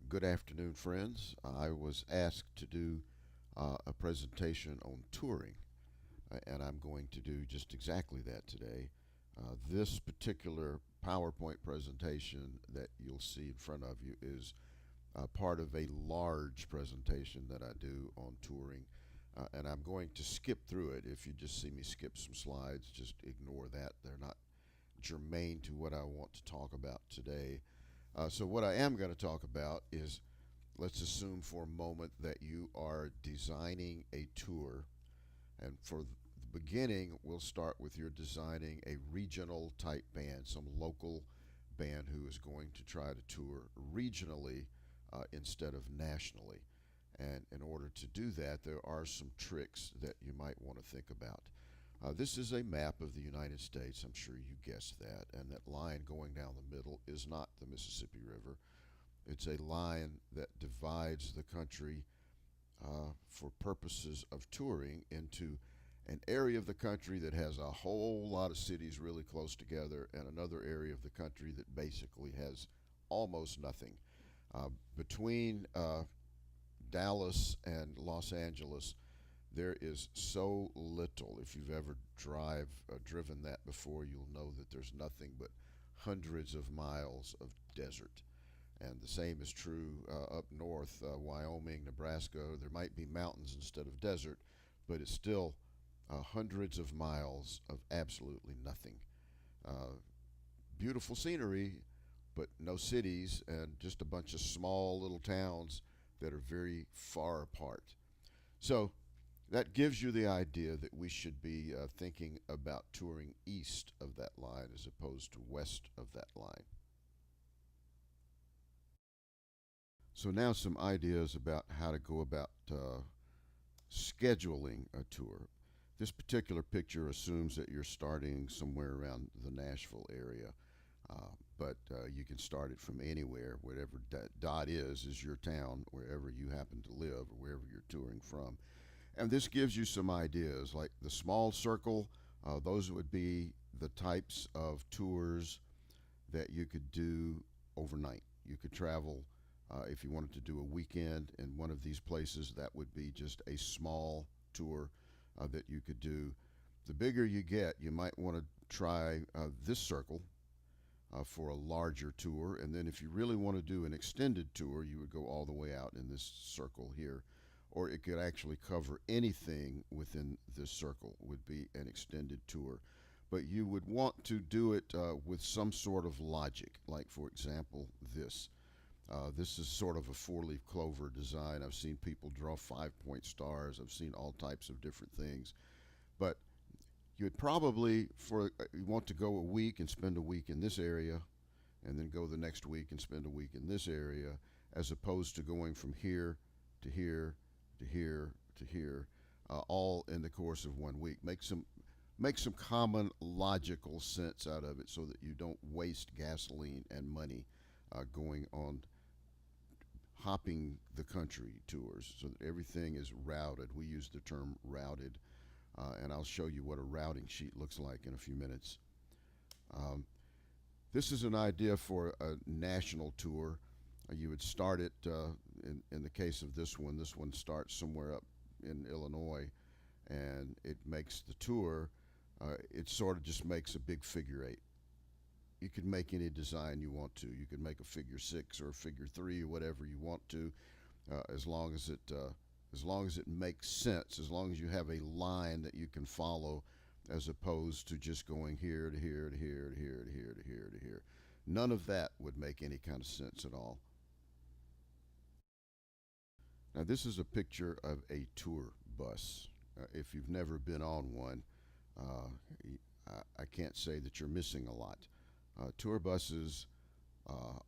Good afternoon, friends. I was asked to do a presentation on touring, and I'm going to do just exactly that today. This particular PowerPoint presentation that you'll see in front of you is part of a large presentation that I do on touring, and I'm going to skip through it. If you just see me skip some slides, just ignore that. They're not germane to what I want to talk about today. So, what I am going to talk about is, let's assume for a moment that you are designing a tour. And for the beginning, we'll start with you're designing a regional type band, some local band who is going to try to tour regionally instead of nationally. And in order to do that, there are some tricks that you might want to think about. This is a map of the United States. I'm sure you guessed that. And that line going down the middle is not the Mississippi River. It's a line that divides the country for purposes of touring into an area of the country that has a whole lot of cities really close together and another area of the country that basically has almost nothing. Between Dallas and Los Angeles, there is so little. If you've ever driven that before, you'll know that there's nothing but hundreds of miles of desert. And the same is true up north, Wyoming, Nebraska. There might be mountains instead of desert, but it's still hundreds of miles of absolutely nothing. Uh, Beautiful scenery, but no cities, and just a bunch of small little towns that are very far apart. So that gives you the idea that we should be thinking about touring east of that line as opposed to west of that line. So now some ideas about how to go about scheduling a tour. This particular picture assumes that you're starting somewhere around the Nashville area, but you can start it from anywhere. Whatever dot is your town, wherever you happen to live or wherever you're touring from. And this gives you some ideas, like the small circle. Those would be the types of tours that you could do overnight. You could travel if you wanted to do a weekend in one of these places. That would be just a small tour that you could do. The bigger you get, you might want to try this circle for a larger tour. And then if you really want to do an extended tour, you would go all the way out in this circle here. Or it could actually cover anything within this circle, would be an extended tour. But you would want to do it with some sort of logic, like, for example, this. This is sort of a four-leaf clover design. I've seen people draw 5-point stars. I've seen all types of different things. But you would probably, you want to go a week and spend a week in this area, and then go the next week and spend a week in this area, as opposed to going from here to here to here to here, all in the course of 1 week. Make some common logical sense out of it so that you don't waste gasoline and money going on hopping the country tours, so that everything is routed. We use the term routed, and I'll show you what a routing sheet looks like in a few minutes. Um, this is an idea for a national tour. You would start it, in the case of this one starts somewhere up in Illinois, and it makes the tour. It sort of just makes a big figure eight. You can make any design you want to. You can make a figure 6 or a figure 3 or whatever you want to, as long as it makes sense, as long as you have a line that you can follow, as opposed to just going here to here to here to here to here to here to here. None of that would make any kind of sense at all. Now, this is a picture of a tour bus. If you've never been on one, uh, I can't say that you're missing a lot. Tour buses, uh,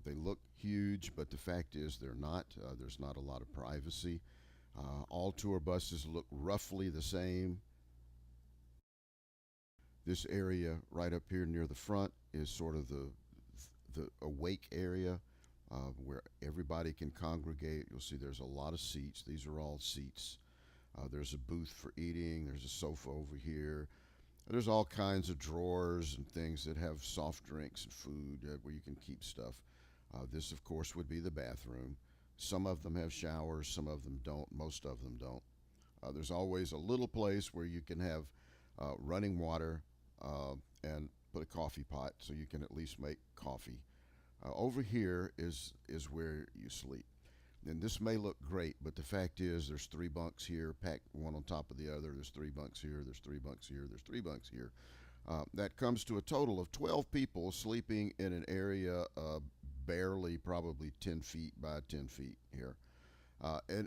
they look huge, but the fact is they're not. There's not a lot of privacy. All tour buses look roughly the same. This area right up here near the front is sort of the awake area where everybody can congregate. You'll see there's a lot of seats. These are all seats. There's a booth for eating. There's a sofa over here. There's all kinds of drawers and things that have soft drinks and food where you can keep stuff. This, of course, would be the bathroom. Some of them have showers, some of them don't, most of them don't. There's always a little place where you can have running water and put a coffee pot so you can at least make coffee. Over here is where you sleep. And this may look great, but the fact is there's three bunks here, packed one on top of the other. There's three bunks here, there's three bunks here, there's three bunks here. That comes to a total of 12 people sleeping in an area barely probably 10 feet by 10 feet here.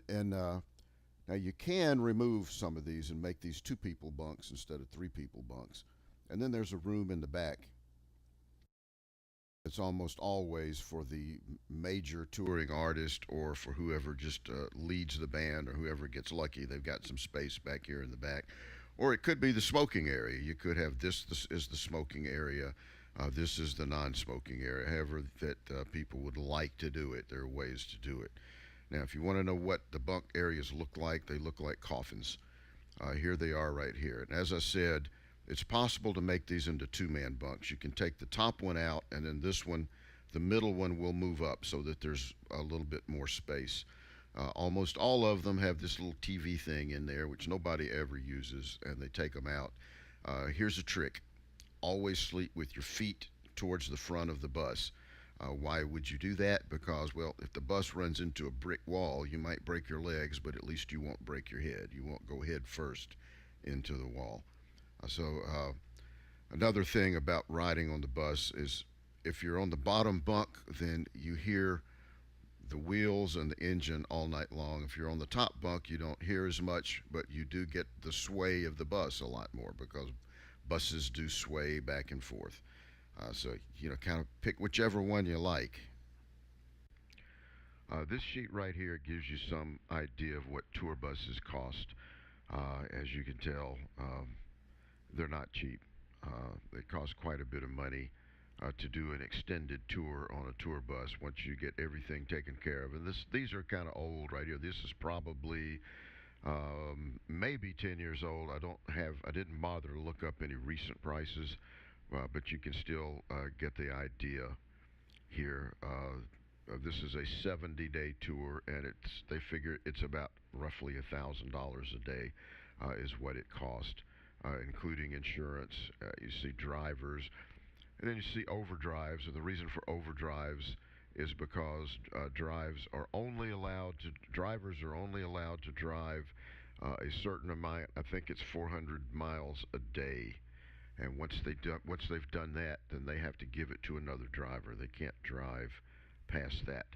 And now you can remove some of these and make these two people bunks instead of three people bunks. And then there's a room in the back. It's almost always for the major touring artist or for whoever just leads the band or whoever gets lucky. They've got some space back here in the back. Or it could be the smoking area. You could have this is the smoking area. This is the non-smoking area. However that people would like to do it, there are ways to do it. Now, if you want to know what the bunk areas look like, they look like coffins. Here they are right here. And as I said, it's possible to make these into two-man bunks. You can take the top one out, and then this one, the middle one, will move up so that there's a little bit more space. Almost all of them have this little TV thing in there, which nobody ever uses, and they take them out. Here's a trick. Always sleep with your feet towards the front of the bus. Why would you do that? Because, well, if the bus runs into a brick wall, you might break your legs, but at least you won't break your head. You won't go head first into the wall. So another thing about riding on the bus is if you're on the bottom bunk, then you hear the wheels and the engine all night long. If you're on the top bunk, you don't hear as much, but you do get the sway of the bus a lot more because buses do sway back and forth. So, kind of pick whichever one you like. This sheet right here gives you some idea of what tour buses cost. As you can tell, they're not cheap. They cost quite a bit of money to do an extended tour on a tour bus once you get everything taken care of. And these are kind of old right here. This is probably maybe 10 years old. I didn't bother to look up any recent prices, but you can still get the idea here. This is a 70-day tour, and they figure it's about roughly $1,000 a day is what it cost, including insurance. You see drivers, and then you see overdrives, and the reason for overdrives is because drivers are only allowed to drive a certain amount. I think it's 400 miles a day, and once they've done that, then they have to give it to another driver. They can't drive past that,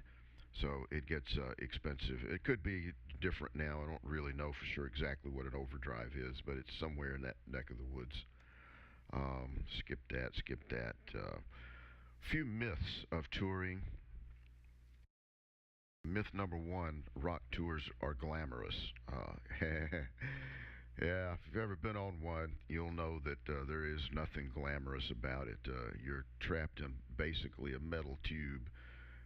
so it gets expensive. It could be different now. I don't really know for sure exactly what an overdrive is, but it's somewhere in that neck of the woods. Skip that. Skip that. Few myths of touring. Myth number one: rock tours are glamorous. Yeah, if you've ever been on one, you'll know that there is nothing glamorous about it. You're trapped in basically a metal tube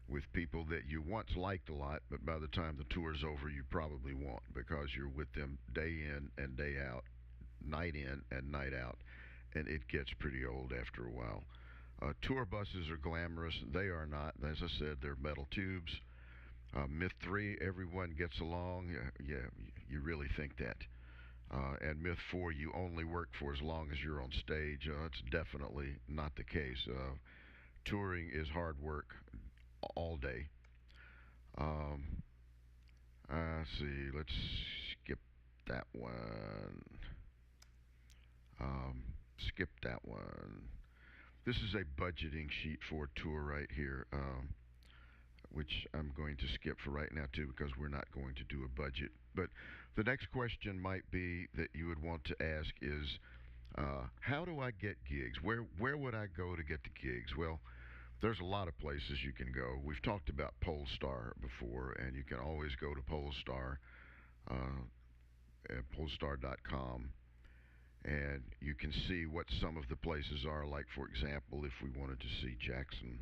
with people that you once liked a lot, but by the time the tour's over, you probably won't because you're with them day in and day out, night in and night out, and it gets pretty old after a while. Tour buses are glamorous. They are not. As I said, they're metal tubes. Myth three: everyone gets along. Yeah, you really think that? And myth four: you only work for as long as you're on stage. That's definitely not the case. Touring is hard work all day. Um, let's see. Let's skip that one. Um, skip that one. This is a budgeting sheet for a tour right here, which I'm going to skip for right now too because we're not going to do a budget. But the next question might be that you would want to ask is, how do I get gigs? Where would I go to get the gigs? Well, there's a lot of places you can go. We've talked about Polestar before, and you can always go to Polestar uh, at polestar.com, and you can see what some of the places are. Like, for example, if we wanted to see Jackson,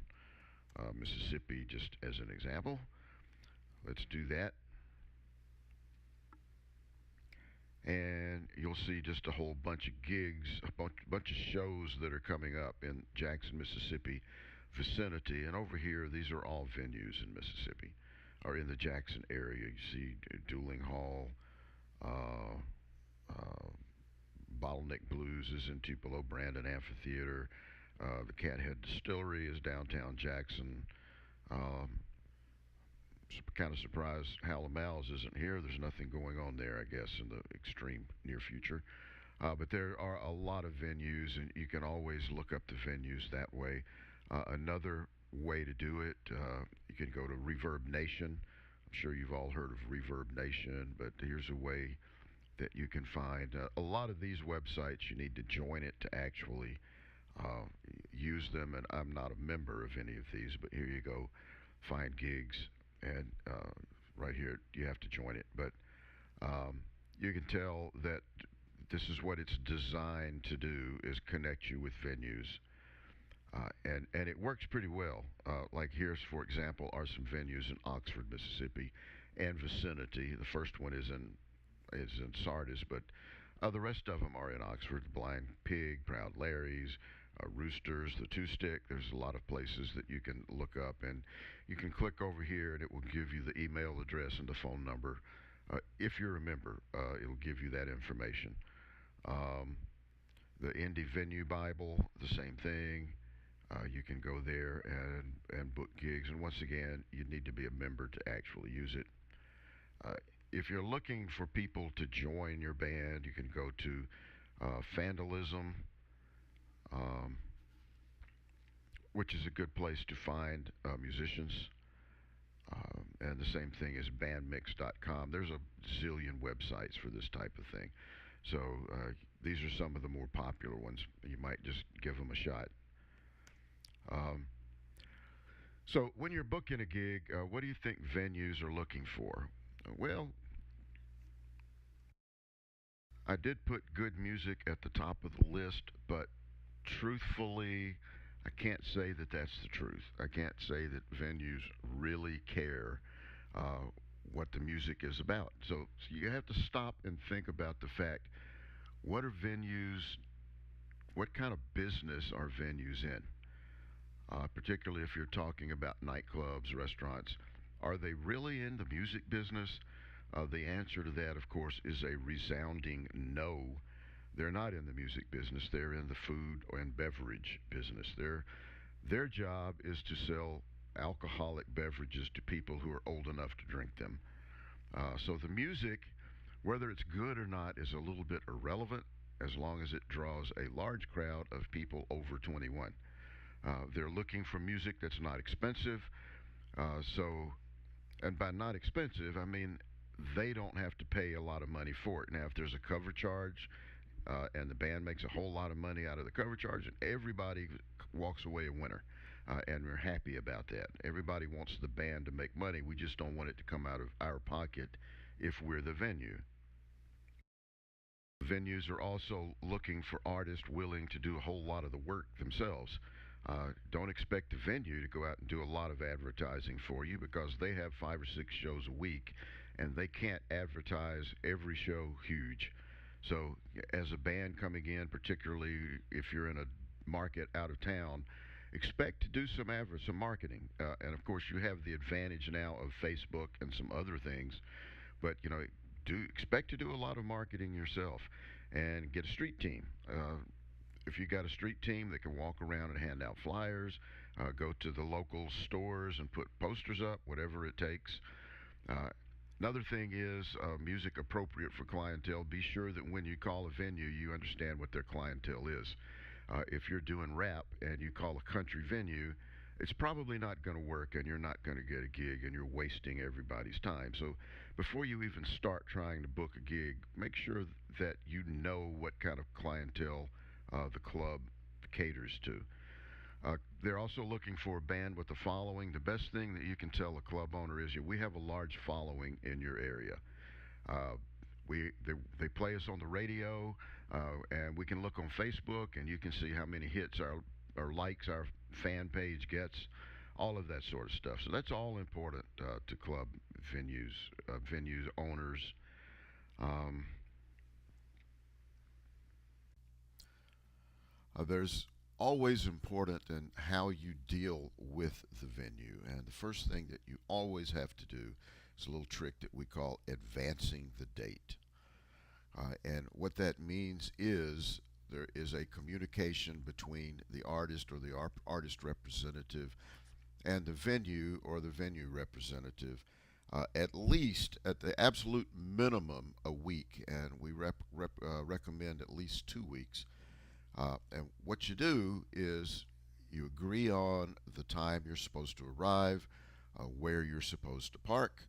Mississippi, just as an example, let's do that. And you'll see just a whole bunch of gigs, a bunch of shows that are coming up in Jackson, Mississippi. vicinity. And over here, these are all venues in Mississippi, or in the Jackson area. You see Dueling Hall, uh, uh, Bottleneck Blues is in Tupelo, Brandon Amphitheater. The Cathead Distillery is downtown Jackson. Um, Kind of surprised Hal isn't here. There's nothing going on there, I guess, in the extreme near future. But there are a lot of venues, and you can always look up the venues that way. Another way to do it, you can go to Reverb Nation. I'm sure you've all heard of Reverb Nation, but here's a way that you can find a lot of these websites. You need to join it to actually uh, use them, and I'm not a member of any of these, but here you go, find gigs, and right here you have to join it. But um, you can tell that this is what it's designed to do is connect you with venues. And it works pretty well. Like here's, for example, are some venues in Oxford, Mississippi, and vicinity. The first one is in Sardis, but the rest of them are in Oxford. Blind Pig, Proud Larry's, Roosters, the Two Stick. There's a lot of places that you can look up, and you can click over here, and it will give you the email address and the phone number. If you're a member, it'll give you that information. Um, the Indie Venue Bible, the same thing. You can go there and book gigs, and once again, you need to be a member to actually use it. Uh, if you're looking for people to join your band, you can go to Vandalism, um, which is a good place to find musicians. And the same thing is bandmix.com. There's a zillion websites for this type of thing. So these are some of the more popular ones. You might just give them a shot. Um, so when you're booking a gig, what do you think venues are looking for? Well, I did put good music at the top of the list, but truthfully, I can't say that that's the truth. I can't say that venues really care uh, what the music is about. So you have to stop and think about the fact, what are venues, what kind of business are venues in? Particularly if you're talking about nightclubs, restaurants. Are they really in the music business? The answer to that, of course, is a resounding no. They're not in the music business. They're in the food and beverage business. Their job is to sell alcoholic beverages to people who are old enough to drink them. So the music, whether it's good or not, is a little bit irrelevant as long as it draws a large crowd of people over 21. They're looking for music that's not expensive. And by not expensive, I mean they don't have to pay a lot of money for it. Now, if there's a cover charge and the band makes a whole lot of money out of the cover charge, and everybody walks away a winner. And we're happy about that. Everybody wants the band to make money. We just don't want it to come out of our pocket if we're the venue. Venues are also looking for artists willing to do a whole lot of the work themselves. Don't expect the venue to go out and do a lot of advertising for you because they have 5 or 6 shows a week and they can't advertise every show huge. So, as a band coming in, particularly if you're in a market out of town, expect to do some marketing. And of course, you have the advantage now of Facebook and some other things, but do expect to do a lot of marketing yourself and get a street team. If you got a street team that can walk around and hand out flyers, go to the local stores and put posters up, whatever it takes. Uh, Another thing is music appropriate for clientele. Be sure that when you call a venue, you understand what their clientele is. If you're doing rap and you call a country venue, it's probably not going to work and you're not going to get a gig and you're wasting everybody's time. So before you even start trying to book a gig, make sure that you know what kind of clientele the club caters to. They're also looking for a band with a following. The best thing that you can tell a club owner is we have a large following in your area. Uh, they play us on the radio, and we can look on Facebook, and you can see how many hits or likes our fan page gets, all of that sort of stuff. So that's all important to club venues owners. Um, there's always important in how you deal with the venue. And the first thing that you always have to do is a little trick that we call advancing the date. And what that means is there is a communication between the artist or the artist representative and the venue or the venue representative, at least at the absolute minimum a week, and we recommend at least 2 weeks. And what you do is you agree on the time you're supposed to arrive, where you're supposed to park,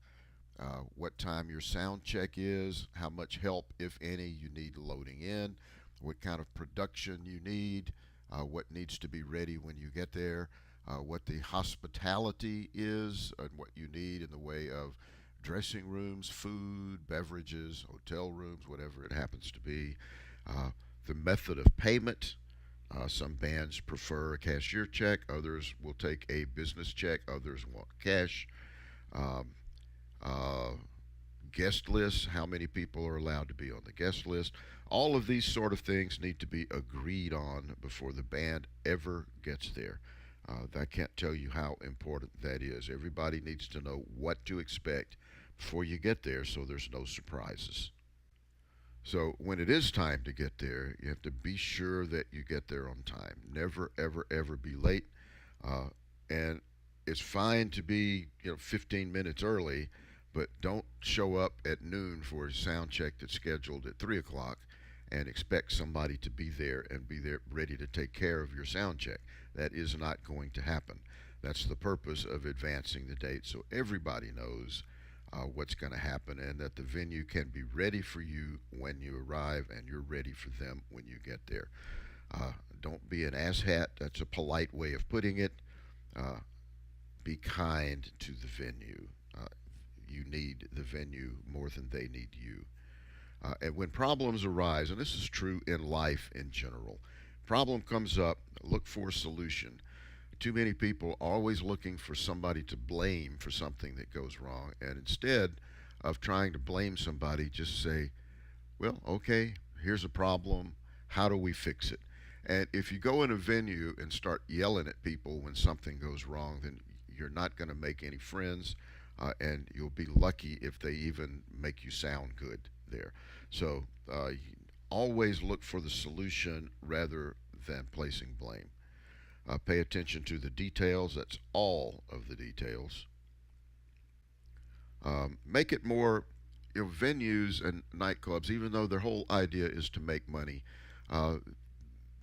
what time your sound check is, how much help, if any, you need loading in, what kind of production you need, what needs to be ready when you get there, what the hospitality is, and what you need in the way of dressing rooms, food, beverages, hotel rooms, whatever it happens to be, the method of payment. Some bands prefer a cashier check, others will take a business check, others want cash. Um, uh, Guest lists, how many people are allowed to be on the guest list. All of these sort of things need to be agreed on before the band ever gets there. I can't tell you how important that is. Everybody needs to know what to expect before you get there so there's no surprises. So when it is time to get there, you have to be sure that you get there on time. Never, ever, ever be late. And it's fine to be 15 minutes early, but don't show up at noon for a sound check that's scheduled at 3 o'clock and expect somebody to be there and be there ready to take care of your sound check. That is not going to happen. That's the purpose of advancing the date so everybody knows what's going to happen and that the venue can be ready for you when you arrive and you're ready for them when you get there. Don't be an asshat. That's a polite way of putting it. Uh, be kind to the venue. You need the venue more than they need you. And when problems arise, and this is true in life in general, problem comes up, look for a solution. Too many people are always looking for somebody to blame for something that goes wrong, and instead of trying to blame somebody, just say, well, okay, here's a problem. How do we fix it? And if you go in a venue and start yelling at people when something goes wrong, then you're not going to make any friends, and you'll be lucky if they even make you sound good there. So always look for the solution rather than placing blame. Pay attention to the details. That's all of the details. Make it more, venues and nightclubs, even though their whole idea is to make money, uh,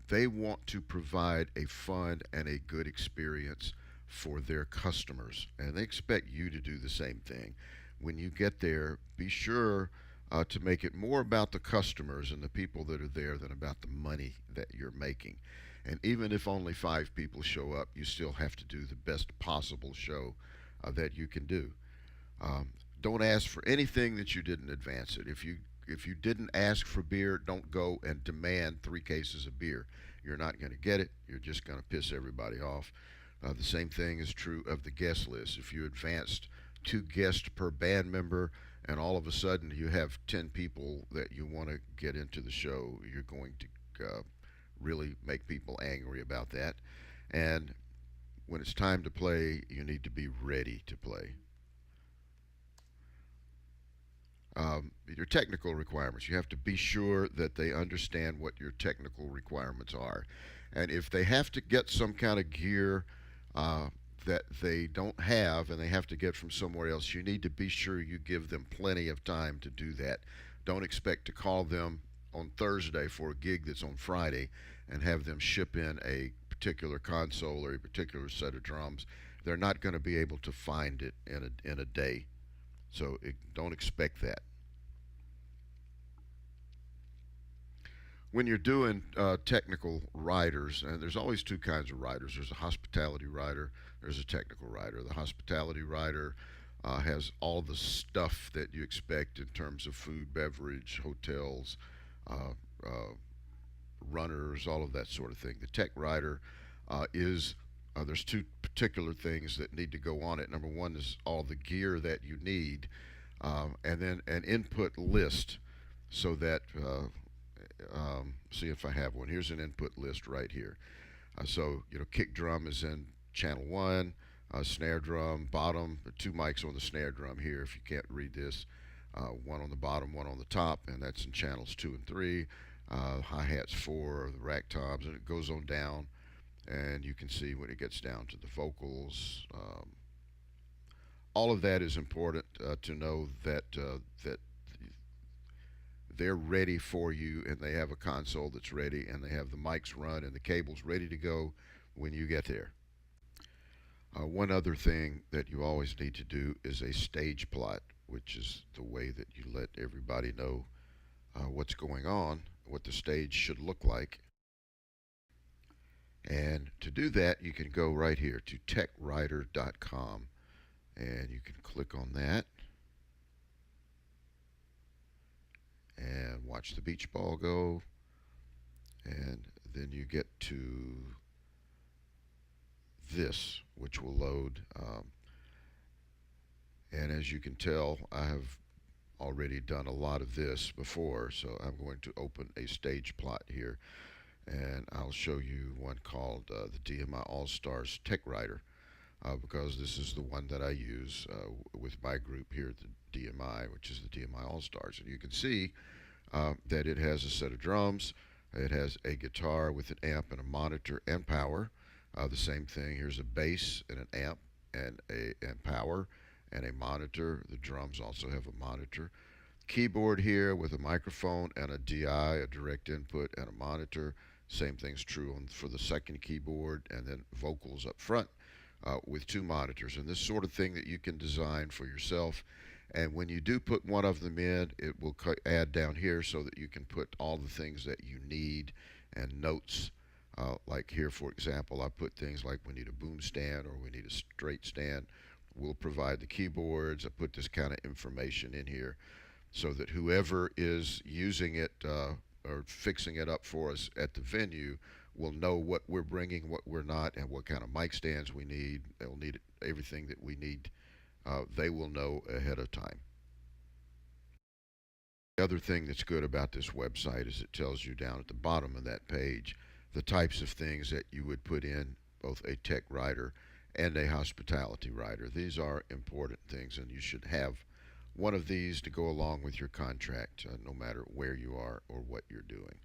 they want to provide a fun and a good experience for their customers, and they expect you to do the same thing. When you get there, be sure to make it more about the customers and the people that are there than about the money that you're making. And even if only 5 people show up, you still have to do the best possible show that you can do. Don't ask for anything that you didn't advance it. If you didn't ask for beer, don't go and demand 3 cases of beer. You're not going to get it. You're just going to piss everybody off. The same thing is true of the guest list. If you advanced 2 guests per band member and all of a sudden you have 10 people that you want to get into the show, you're going to really make people angry about that. And when it's time to play, you need to be ready to play. Your technical requirements. You have to be sure that they understand what your technical requirements are. And if they have to get some kind of gear that they don't have and they have to get from somewhere else, you need to be sure you give them plenty of time to do that. Don't expect to call them on Thursday for a gig that's on Friday and have them ship in a particular console or a particular set of drums. They're not going to be able to find it in a day. So don't expect that. When you're doing technical riders, and there's always 2 kinds of riders. There's a hospitality rider, there's a technical rider. The hospitality rider has all the stuff that you expect in terms of food, beverage, hotels, uh, uh, runners, all of that sort of thing. The tech rider is there's 2 particular things that need to go on it. Number one is all the gear that you need, and then an input list so that see if I have one. Here's an input list right here. So, kick drum is in channel 1, snare drum, bottom, two mics on the snare drum here if you can't read this. One on the bottom, one on the top, and that's in channels 2 and 3. Hi-hats 4, the rack toms, and it goes on down, and you can see when it gets down to the vocals. All of that is important to know that they're ready for you, and they have a console that's ready, and they have the mics run and the cables ready to go when you get there. One other thing that you always need to do is a stage plot, which is the way that you let everybody know what's going on, what the stage should look like. And to do that, you can go right here to techwriter.com, and you can click on that and watch the beach ball go. And then you get to this, which will load. And as you can tell, I have already done a lot of this before, so I'm going to open a stage plot here, and I'll show you one called the DMI All-Stars TechWriter, because this is the one that I use with my group here at the DMI, which is the DMI All-Stars. And you can see that it has a set of drums, it has a guitar with an amp and a monitor and power. The same thing, here's a bass and an amp and power and a monitor. The drums also have a monitor. Keyboard here with a microphone and a DI, a direct input, and a monitor. Same thing's true for the second keyboard, and then vocals up front with two monitors. And this sort of thing that you can design for yourself. And when you do put one of them in, it will add down here so that you can put all the things that you need and notes. Like here, for example, I put things like we need a boom stand or we need a straight stand. We'll provide the keyboards. I put this kind of information in here so that whoever is using it or fixing it up for us at the venue will know what we're bringing, what we're not, and what kind of mic stands we need. They'll need everything that we need. They will know ahead of time. The other thing that's good about this website is it tells you down at the bottom of that page the types of things that you would put in both a tech writer and a hospitality writer. These are important things, and you should have one of these to go along with your contract, no matter where you are or what you're doing.